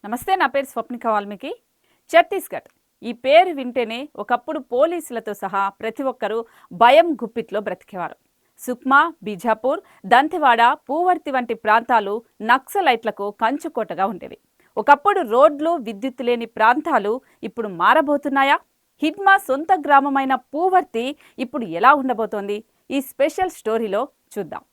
నమస్తే, నా పేరు స్వప్నిక వాల్మీకి. ఛత్తీస్గఢ్ ఈ పేరు వింటేనే ఒకప్పుడు పోలీసులతో సహా ప్రతి ఒక్కరూ భయం గుప్పిట్లో బ్రతికేవారు. సుక్మా, బీజాపూర్, దంతెవాడ, పూవర్తి వంటి ప్రాంతాలు నక్సలైట్లకు కంచుకోటగా ఉండేవి. ఒకప్పుడు రోడ్లు, విద్యుత్ లేని ప్రాంతాలు ఇప్పుడు మారబోతున్నాయా? హిడ్మా సొంత గ్రామమైన పూవర్తి ఇప్పుడు ఎలా ఉండబోతోంది? ఈ స్పెషల్ స్టోరీలో చూద్దాం.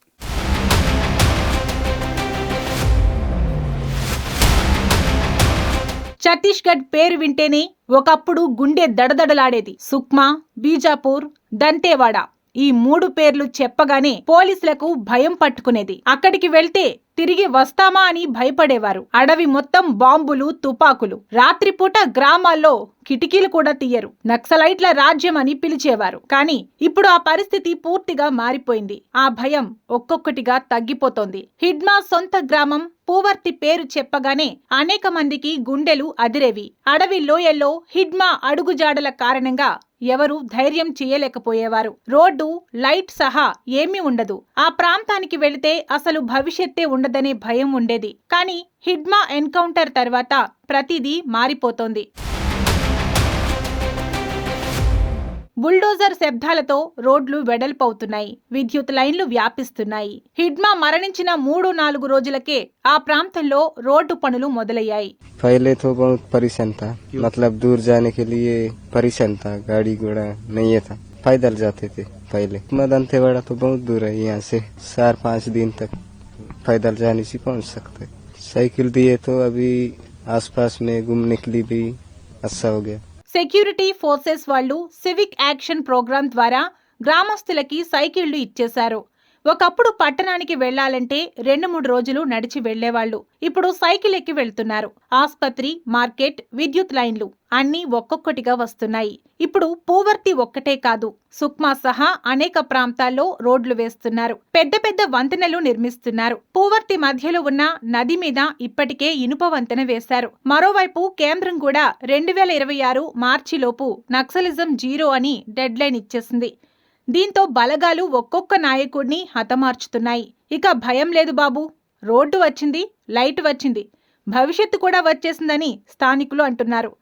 ఛత్తీస్గఢ్ పేరు వింటేనే ఒకప్పుడు గుండె దడదడలాడేది. సుక్మా, బీజాపూర్, దంతేవాడ ఈ 3 పేర్లు చెప్పగానే పోలీసులకు భయం పట్టుకునేది. అక్కడికి వెళ్తే తిరిగి వస్తామా అని భయపడేవారు. అడవి మొత్తం బాంబులు, తుపాకులు. రాత్రిపూట గ్రామాల్లో కిటికీలు కూడా తీయరు. నక్సలైట్ల రాజ్యం అని పిలిచేవారు. కానీ ఇప్పుడు ఆ పరిస్థితి పూర్తిగా మారిపోయింది. ఆ భయం ఒక్కొక్కటిగా తగ్గిపోతోంది. హిడ్మా సొంత గ్రామం పూవర్తి పేరు చెప్పగానే అనేక మందికి గుండెలు అదిరేవి. అడవి లోయల్లో హిడ్మా అడుగుజాడల కారణంగా ఎవరు ధైర్యం చేయలేకపోయేవారు. రోడ్డు, లైట్ సహా ఏమీ ఉండదు. ఆ ప్రాంతానికి వెళితే అసలు భవిష్యత్తే ఉండదనే భయం ఉండేది. కానీ హిడ్మా ఎన్కౌంటర్ తర్వాత ప్రతిదీ మారిపోతోంది. బుల్డోజర్ శబ్దాలతో రోడ్లు వెడల్పవుతున్నాయి. విద్యుత్ లైన్లు వ్యాపిస్తున్నాయి. హిడ్మా మరణించిన 3-4 రోజులకే ఆ ప్రాంతంలో రోడ్డు పనులు మొదలయ్యాయి. पहले तो बहुत परेशान था, मतलब दूर जाने के लिए परेशान था, गाड़ी घोड़ा नहीं था, पैदल जाते थे पहले। दंतेवाड़ा तो बहुत दूर है यहाँ से, 4-5 दिन तक पैदल जाने से पहुँच सकते। साइकिल दिए तो अभी आसपास में घूमने के लिए भी अच्छा हो गया। సెక్యూరిటీ ఫోర్సెస్ వాళ్ళు సివిక్ యాక్షన్ ప్రోగ్రాం ద్వారా గ్రామస్తులకి సైకిళ్లు ఇచ్చేశారు. ఒకప్పుడు పట్టణానికి వెళ్లాలంటే 2-3 రోజులు నడిచి వెళ్లేవాళ్లు. ఇప్పుడు సైకిల్ ఎక్కి వెళ్తున్నారు. ఆస్పత్రి, మార్కెట్, విద్యుత్ లైన్లు అన్నీ ఒక్కొక్కటిగా వస్తున్నాయి. ఇప్పుడు పూవర్తి ఒక్కటే కాదు, సుక్మా సహా అనేక ప్రాంతాల్లో రోడ్లు వేస్తున్నారు. పెద్ద పెద్ద వంతెనలు నిర్మిస్తున్నారు. పూవర్తి మధ్యలో ఉన్న నది మీద ఇప్పటికే ఇనుప వంతెన వేశారు. మరోవైపు కేంద్రం కూడా 2026 మార్చిలోపు నక్సలిజం 0 అని డెడ్ లైన్ ఇచ్చేసింది. దీంతో బలగాలు ఒక్కొక్క నాయకుడిని హతమార్చుతున్నాయి. ఇక భయం లేదు బాబు, రోడ్డు వచ్చింది, లైట్ వచ్చింది, భవిష్యత్తు కూడా వచ్చేసిందని స్థానికులు అంటున్నారు.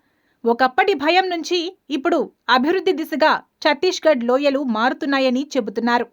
ఒకప్పటి భయం నుంచి ఇప్పుడు అభివృద్ధి దిశగా ఛత్తీస్గఢ్ లోయలు మారుతున్నాయని చెబుతున్నారు.